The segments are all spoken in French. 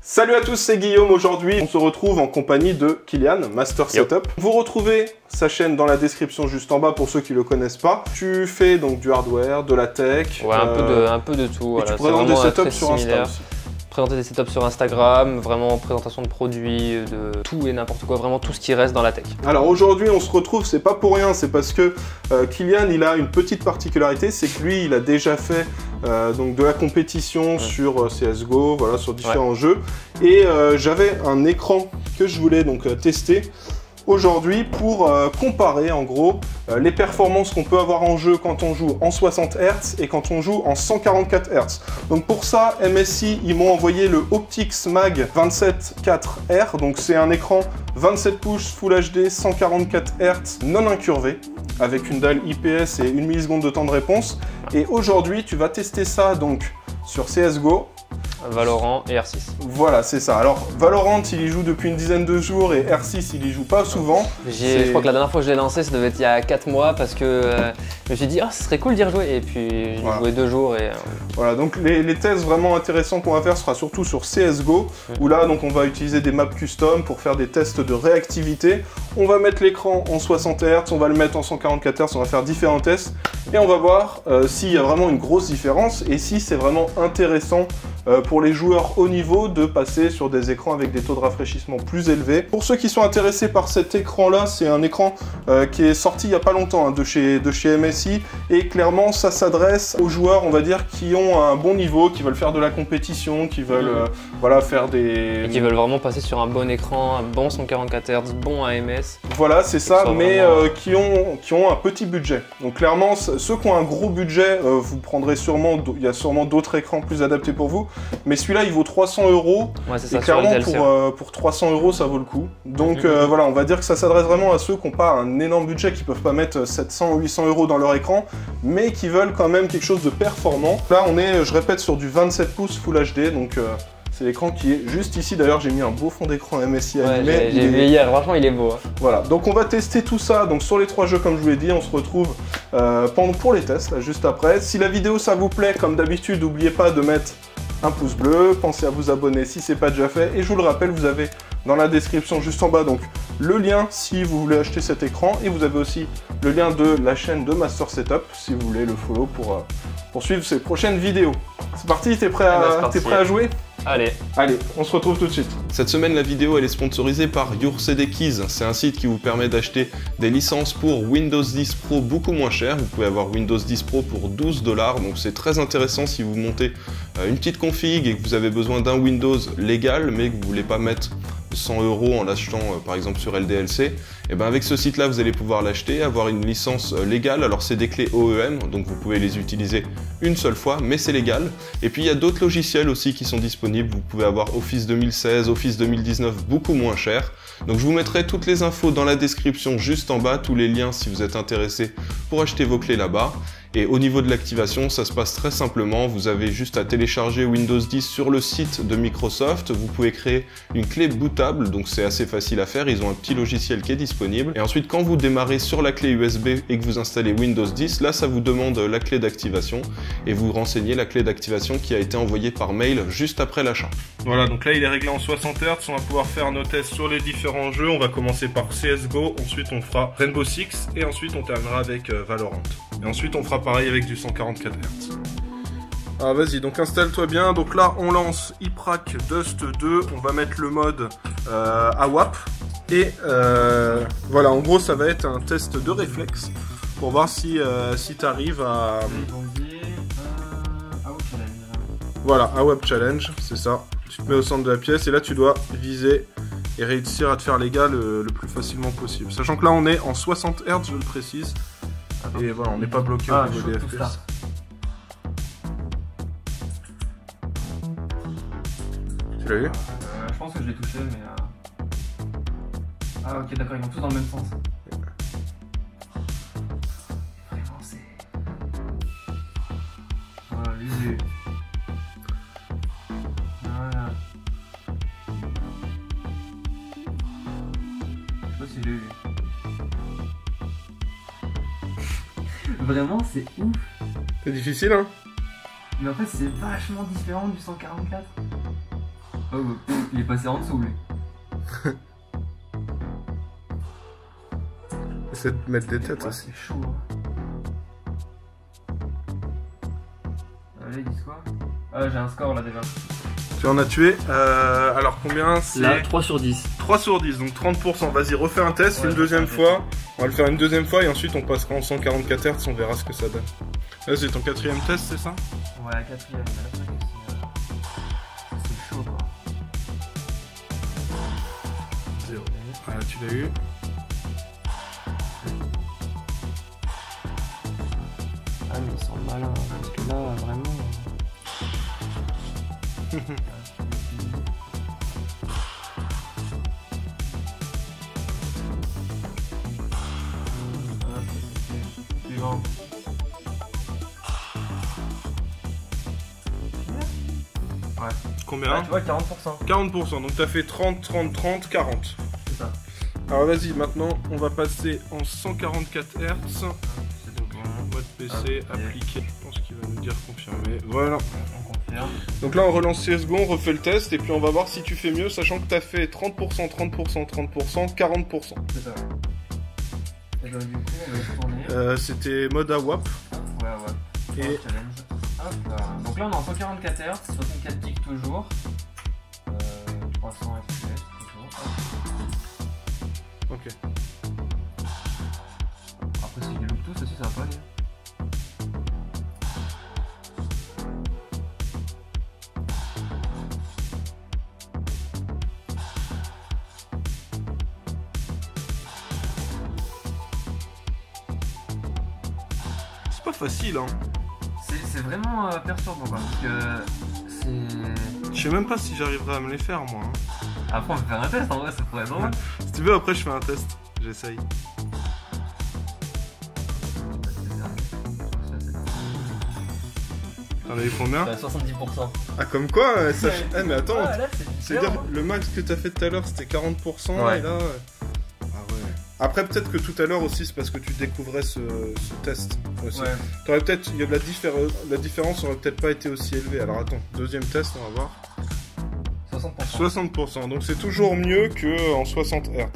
Salut à tous, c'est Guillaume. Aujourd'hui, on se retrouve en compagnie de Kylian, Master Setup. Vous retrouvez sa chaîne dans la description juste en bas pour ceux qui le connaissent pas. Tu fais donc du hardware, de la tech. Ouais, un peu de tout. Et voilà. Tu présentes des setups sur Insta aussi. Présenter des setups sur Instagram, vraiment présentation de produits, de tout et n'importe quoi, vraiment tout ce qui reste dans la tech. Alors aujourd'hui on se retrouve, c'est pas pour rien, c'est parce que Kylian il a une petite particularité, c'est que lui il a déjà fait donc de la compétition sur CSGO, voilà, sur différents jeux. Et j'avais un écran que je voulais donc tester aujourd'hui pour comparer en gros les performances qu'on peut avoir en jeu quand on joue en 60 Hz et quand on joue en 144 Hz. Donc pour ça, MSI, ils m'ont envoyé le Optix Mag 274R, donc c'est un écran 27 pouces Full HD 144 Hz non incurvé, avec une dalle IPS et 1 milliseconde de temps de réponse. Et aujourd'hui, tu vas tester ça donc sur CSGO, Valorant et R6. Voilà, c'est ça. Alors, Valorant, il y joue depuis une dizaine de jours et R6, il y joue pas souvent. Je crois que la dernière fois que je l'ai lancé, ça devait être il y a 4 mois parce que je me suis dit, oh, ce serait cool d'y rejouer. Et puis, j'ai joué 2 jours et... Voilà, donc les tests vraiment intéressants qu'on va faire sera surtout sur CSGO, où là, donc, on va utiliser des maps custom pour faire des tests de réactivité. On va mettre l'écran en 60 Hz, on va le mettre en 144 Hz, on va faire différents tests et on va voir s'il y a vraiment une grosse différence et si c'est vraiment intéressant pour les joueurs haut niveau de passer sur des écrans avec des taux de rafraîchissement plus élevés. Pour ceux qui sont intéressés par cet écran-là, c'est un écran qui est sorti il n'y a pas longtemps de chez MSI et clairement ça s'adresse aux joueurs, on va dire, qui ont un bon niveau, qui veulent faire de la compétition, qui veulent voilà, faire des... Et qui veulent vraiment passer sur un bon écran, un bon 144 Hz, bon AMS. Voilà, c'est ça, mais vraiment... qui ont un petit budget. Donc clairement, ceux qui ont un gros budget, vous prendrez sûrement, il y a sûrement d'autres écrans plus adaptés pour vous. Mais celui-là, il vaut 300 €. Ouais, c'est ça, et clairement, pour 300 €, ça vaut le coup. Donc voilà, on va dire que ça s'adresse vraiment à ceux qui n'ont pas un énorme budget, qui peuvent pas mettre 700 ou 800 € dans leur écran, mais qui veulent quand même quelque chose de performant. Là, on est, je répète, sur du 27 pouces Full HD, donc c'est l'écran qui est juste ici. D'ailleurs, j'ai mis un beau fond d'écran MSI animé. J'ai vu hier, franchement, il est beau. Hein. Voilà, donc on va tester tout ça. Donc sur les 3 jeux, comme je vous l'ai dit, on se retrouve pour les tests, là, juste après. Si la vidéo, ça vous plaît, comme d'habitude, n'oubliez pas de mettre un pouce bleu, pensez à vous abonner si c'est pas déjà fait, et je vous le rappelle, vous avez dans la description juste en bas donc le lien si vous voulez acheter cet écran, et vous avez aussi le lien de la chaîne de Master Setup si vous voulez le follow pour suivre ces prochaines vidéos. C'est parti, t'es prêt à jouer? Allez, on se retrouve tout de suite. Cette semaine, la vidéo elle est sponsorisée par YourCDKeys. C'est un site qui vous permet d'acheter des licences pour Windows 10 Pro beaucoup moins cher. Vous pouvez avoir Windows 10 Pro pour 12 $, donc c'est très intéressant si vous montez une petite config et que vous avez besoin d'un Windows légal, mais que vous ne voulez pas mettre 100 € en l'achetant par exemple sur LDLC. Et bien avec ce site là vous allez pouvoir l'acheter, avoir une licence légale. Alors c'est des clés OEM, donc vous pouvez les utiliser une seule fois, mais c'est légal. Et puis il y a d'autres logiciels aussi qui sont disponibles. Vous pouvez avoir Office 2016, Office 2019 beaucoup moins cher. Donc je vous mettrai toutes les infos dans la description juste en bas, tous les liens si vous êtes intéressé pour acheter vos clés là-bas. Et au niveau de l'activation, ça se passe très simplement. Vous avez juste à télécharger Windows 10 sur le site de Microsoft. Vous pouvez créer une clé bootable, donc c'est assez facile à faire. Ils ont un petit logiciel qui est disponible. Et ensuite, quand vous démarrez sur la clé USB et que vous installez Windows 10, là, ça vous demande la clé d'activation. Et vous renseignez la clé d'activation qui a été envoyée par mail juste après l'achat. Voilà, donc là, il est réglé en 60 Hz. On va pouvoir faire nos tests sur les différents jeux. On va commencer par CSGO. Ensuite, on fera Rainbow Six. Et ensuite, on terminera avec Valorant. Et ensuite, on fera pareil avec du 144 Hz. Ah, vas-y, donc installe-toi bien. Donc là, on lance iPrac Dust 2. On va mettre le mode AWAP. Et voilà, en gros, ça va être un test de réflexe pour voir si tu arrives à... Voilà, AWAP Challenge, c'est ça. Tu te mets au centre de la pièce et là, tu dois viser et réussir à te faire les gars le plus facilement possible. Sachant que là, on est en 60 Hz, je le précise. Et voilà, on n'est pas bloqué au niveau des FPS. Tu l'as eu? Je pense que je l'ai touché, mais... Ah ok, d'accord, ils vont tous dans le même sens. Vraiment, c'est... Voilà, visu. Voilà. Je sais pas si je l'ai eu. Vraiment, c'est ouf. C'est difficile, hein? Mais en fait, c'est vachement différent du 144. Oh, il est passé en dessous, lui. Essaie de mettre des têtes Ouais, aussi. c'est chaud. Allez, ils disent quoi? Ah, j'ai un score là déjà. Tu en as tué. Alors combien? Là, 3 sur 10. 3 sur 10, donc 30%. Vas-y, refais un test Ouais, une deuxième ok. fois. On va le faire une deuxième fois et ensuite on passera en 144 Hz, on verra ce que ça donne. Là, c'est ton 4ème test, c'est ça? Ouais, la 4ème. Mais là, c'est chaud quoi. 0. Voilà, tu l'as eu. Ah mais ils sont malins, parce que là vraiment... Suivant. Ouais. Combien? Ah, tu vois, 40%. 40%, donc t'as fait 30, 30, 30, 40. C'est ça. Alors vas-y, maintenant on va passer en 144 Hz. C'est tout bon. Mode PC, Ok. appliqué. Je pense qu'il va nous dire confirmer. Voilà. On confirme. Donc là on relance CSGO, on refait le test et puis on va voir si tu fais mieux, sachant que t'as fait 30%, 30%, 30%, 40%. C'est ça. Et donc du coup, on va tourner. C'était mode AWAP. Ouais, ouais. Et- Challenge. Hop là. Donc là, on est en 144 Hz, 64 tics toujours. 300 FPS toujours. Hop. Ok. Après, si j'ai look tous aussi, ça va pas aller. C'est pas facile hein. C'est vraiment perturbant quoi, parce que c'est... Je sais même pas si j'arriverai à me les faire moi. Hein. Après, on peut faire un test, en vrai, ça pourrait être drôle. Si tu veux après je fais un test. J'essaye. T'en as eu combien? 70%. Ah comme quoi ça... Eh mais attends, Ah, là, c'est c'est-à-dire différent. le max que t'as fait tout à l'heure c'était 40% Ouais. et là... Ah ouais. Après peut-être que tout à l'heure aussi c'est parce que tu découvrais ce test aussi. Ouais. T'aurais peut-être... Il y a de la différence aurait peut-être pas été aussi élevée. Alors attends, deuxième test on va voir. 60%. 60%, donc c'est toujours mieux que en 60 Hz. Ouais.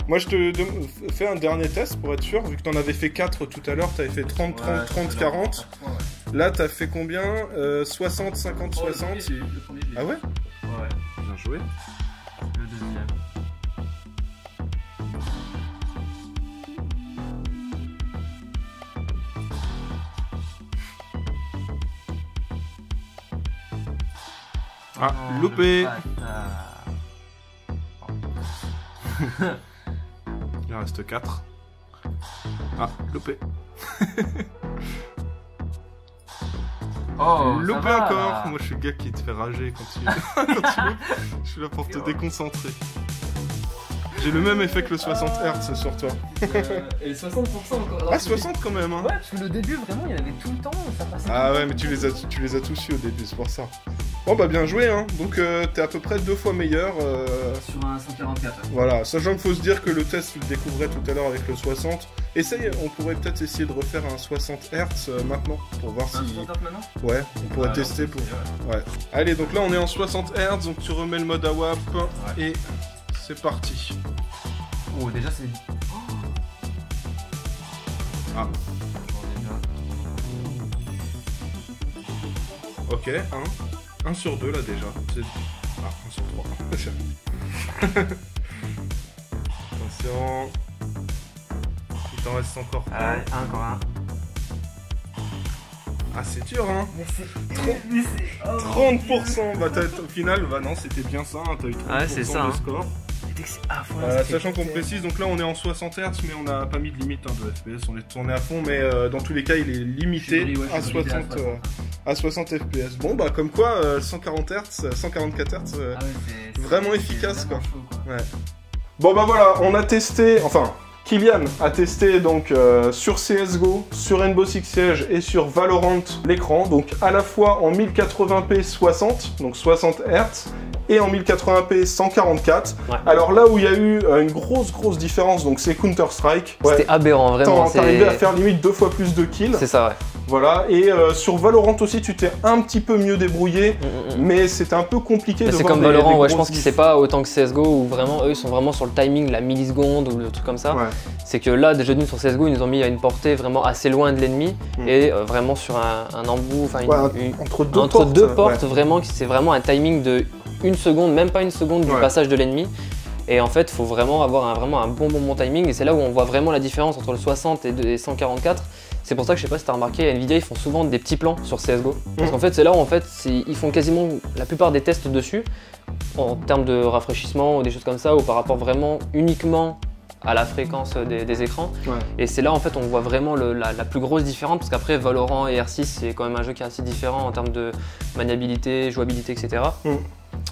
Moi je te fais un dernier test pour être sûr, vu que t'en avais fait 4 tout à l'heure, t'avais fait 30, 30, 30, 40. Ouais. Là t'as fait combien 60, 50, 60 Le premier, je l'ai Ah ouais? Ouais. Bien joué. Le deuxième. Ah, Oh, loupé. le bâtard. Il en reste 4. Ah, loupé. Oh, ça Loupé va, encore. là. Moi je suis le gars qui te fait rager quand tu, quand tu loupes. Je suis là pour te déconcentrer. J'ai le même effet que le 60 Hz sur toi. Et 60% encore. Ah 60 quand même hein. Ouais, parce que le début, vraiment, il y en avait tout le temps, ça passait. Ah tout le ouais temps, mais tout tu le les as tous eu au début, c'est pour ça. Bon bah bien joué hein. Donc t'es à peu près 2 fois meilleur. temps. Sur un 144. Voilà, sachant qu'il faut se dire que le test tu le découvrais tout à l'heure avec le 60. Essaye, on pourrait peut-être essayer de refaire un 60 Hz maintenant pour voir si. Un 60 maintenant. Ouais, on pourrait Ah, tester non, pour. c'est- Ouais. Allez, donc là on est en 60 Hz, donc tu remets le mode AWAP et c'est parti. Oh, déjà, c'est. Ah. Bon, déjà. Ok, 1 sur 2 là déjà. Ah, 1 sur 3. Attention. Il t'en reste encore un. Allez, encore un. Ah, c'est dur hein. Mais c'est. Trop- Mais c'est. 30%. Bah au final, bah non, c'était bien ça, hein, t'as eu 30% Ouais, c'est ça, de hein. score. Ah, voilà, Sachant qu'on précise, donc là on est en 60 Hz, mais on n'a pas mis de limite hein, de FPS, on est tourné à fond, mais dans tous les cas il est limité à 60 à 60 FPS. Bon bah comme quoi 140 Hz, 144 Hz, Ah ouais, c'est vraiment c'est efficace, vraiment quoi. chaud, quoi. ouais. Bon bah voilà, on a testé, enfin Kylian a testé donc sur CSGO, sur Rainbow Six Siege et sur Valorant l'écran, donc à la fois en 1080p 60, donc 60 Hz, et en 1080p 144. Ouais. Alors là où il y a eu une grosse différence, donc c'est Counter-Strike. C'était aberrant, vraiment. T'arrivais à faire limite 2 fois plus de kills. C'est ça, ouais. Voilà, et sur Valorant aussi, tu t'es un petit peu mieux débrouillé, mais c'était un peu compliqué de voir. C'est comme Valorant, ouais, je pense que c'est pas autant que CSGO où vraiment eux ils sont vraiment sur le timing, la milliseconde ou le truc comme ça. Ouais. C'est que là, déjà d'une sur CSGO, ils nous ont mis à une portée vraiment assez loin de l'ennemi et vraiment sur un embout, enfin entre deux portes, vraiment, c'est vraiment un timing de 1 seconde, même pas 1 seconde du passage de l'ennemi. Et en fait, il faut vraiment avoir vraiment un bon timing et c'est là où on voit vraiment la différence entre le 60 et 144. C'est pour ça que je sais pas si tu as remarqué, Nvidia ils font souvent des petits plans sur CSGO. Parce qu'en fait c'est là où ils font quasiment la plupart des tests dessus en termes de rafraîchissement ou des choses comme ça ou par rapport vraiment uniquement à la fréquence des écrans. Et c'est là en fait on voit vraiment la plus grosse différence parce qu'après Valorant et R6 c'est quand même un jeu qui est assez différent en termes de maniabilité, jouabilité, etc.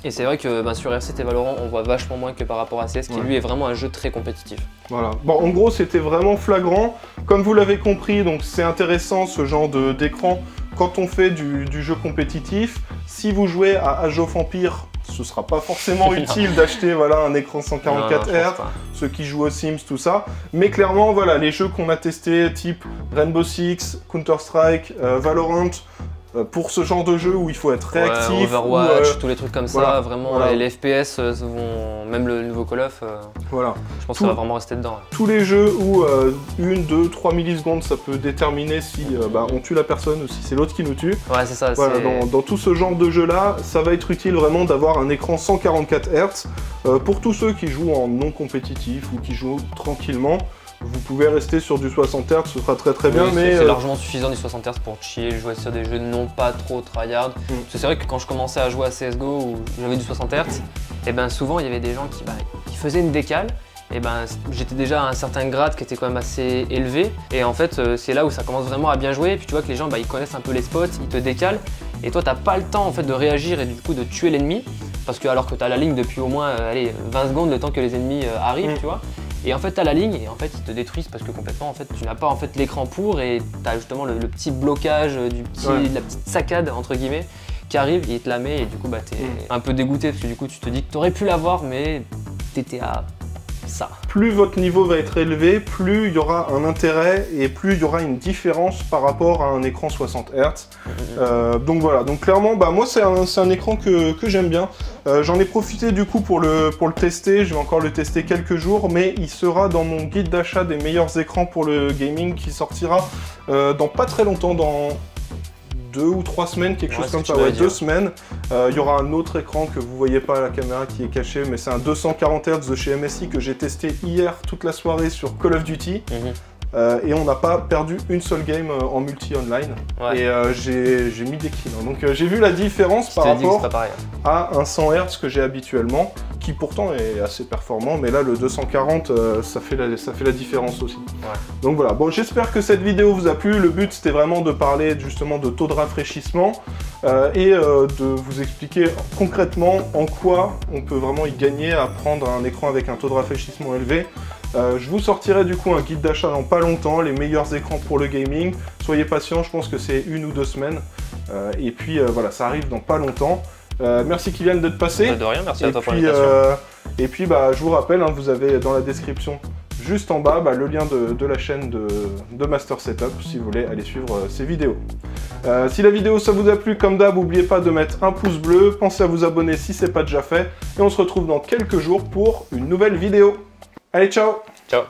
Et c'est vrai que sur R7 et Valorant, on voit vachement moins que par rapport à CS, qui lui est vraiment un jeu très compétitif. Voilà. Bon, en gros, c'était vraiment flagrant. Comme vous l'avez compris, donc c'est intéressant ce genre d'écran quand on fait du jeu compétitif. Si vous jouez à Age of Empires, ce sera pas forcément utile d'acheter un écran 144 Hz, ceux qui jouent aux Sims, tout ça. Mais clairement, voilà, les jeux qu'on a testés, type Rainbow Six, Counter-Strike, Valorant, pour ce genre de jeu où il faut être réactif, Overwatch, tous les trucs comme ça, vraiment, les FPS même le nouveau Call of, je pense que ça va vraiment rester dedans. Tous les jeux où 1, 2, 3 millisecondes, ça peut déterminer si on tue la personne ou si c'est l'autre qui nous tue. Ouais, c'est ça. Voilà, dans tout ce genre de jeu-là, ça va être utile vraiment d'avoir un écran 144 Hz. Pour tous ceux qui jouent en non compétitif ou qui jouent tranquillement, vous pouvez rester sur du 60 Hz, ce sera très bien. Mais c'est largement suffisant du 60 Hz pour chill, jouer sur des jeux non pas trop tryhard. Parce que c'est vrai que quand je commençais à jouer à CSGO où j'avais du 60 Hz, et souvent il y avait des gens qui faisaient une décale. Et j'étais déjà à un certain grade qui était quand même assez élevé. Et en fait, c'est là où ça commence vraiment à bien jouer. Et puis tu vois que les gens, ils connaissent un peu les spots, ils te décalent. Et toi, t'as pas le temps en fait de réagir et du coup de tuer l'ennemi. Parce que alors que t'as la ligne depuis au moins 20 secondes, le temps que les ennemis arrivent, tu vois. Et en fait, t'as la ligne et en fait, ils te détruisent parce que complètement, en fait, tu n'as pas l'écran pour et t'as justement le petit blocage de la petite saccade entre guillemets qui arrive et il te la met et du coup, t'es un peu dégoûté parce que du coup, tu te dis que t'aurais pu l'avoir mais t'étais à ça. Plus votre niveau va être élevé, plus il y aura un intérêt et plus il y aura une différence par rapport à un écran 60 Hz. Donc voilà, donc clairement, moi c'est un écran que j'aime bien. J'en ai profité du coup pour le tester, je vais encore le tester quelques jours, mais il sera dans mon guide d'achat des meilleurs écrans pour le gaming qui sortira dans pas très longtemps, dans 2 ou 3 semaines, quelque chose comme ça, 2 semaines. Il y aura un autre écran que vous voyez pas à la caméra qui est caché, mais c'est un 240 Hz de chez MSI que j'ai testé hier toute la soirée sur Call of Duty. Et on n'a pas perdu une seule game en multi online. Et j'ai mis des kills. Donc j'ai vu la différence par rapport à un 100 Hz que j'ai habituellement, qui pourtant est assez performant, mais là le 240 ça fait la différence aussi. Donc voilà, bon, j'espère que cette vidéo vous a plu. Le but c'était vraiment de parler justement de taux de rafraîchissement et de vous expliquer concrètement en quoi on peut vraiment y gagner à prendre un écran avec un taux de rafraîchissement élevé. Je vous sortirai du coup un guide d'achat dans pas longtemps, les meilleurs écrans pour le gaming. Soyez patients, je pense que c'est 1 ou 2 semaines. Et puis voilà, ça arrive dans pas longtemps. Merci Kylian d'être passé. De rien, merci à toi pour l'invitation. Et puis je vous rappelle, vous avez dans la description juste en bas le lien de la chaîne de Master Setup si vous voulez aller suivre ces vidéos. Si la vidéo ça vous a plu, comme d'hab, n'oubliez pas de mettre un pouce bleu, pensez à vous abonner si ce n'est pas déjà fait. Et on se retrouve dans quelques jours pour une nouvelle vidéo. Allez, ciao! Ciao!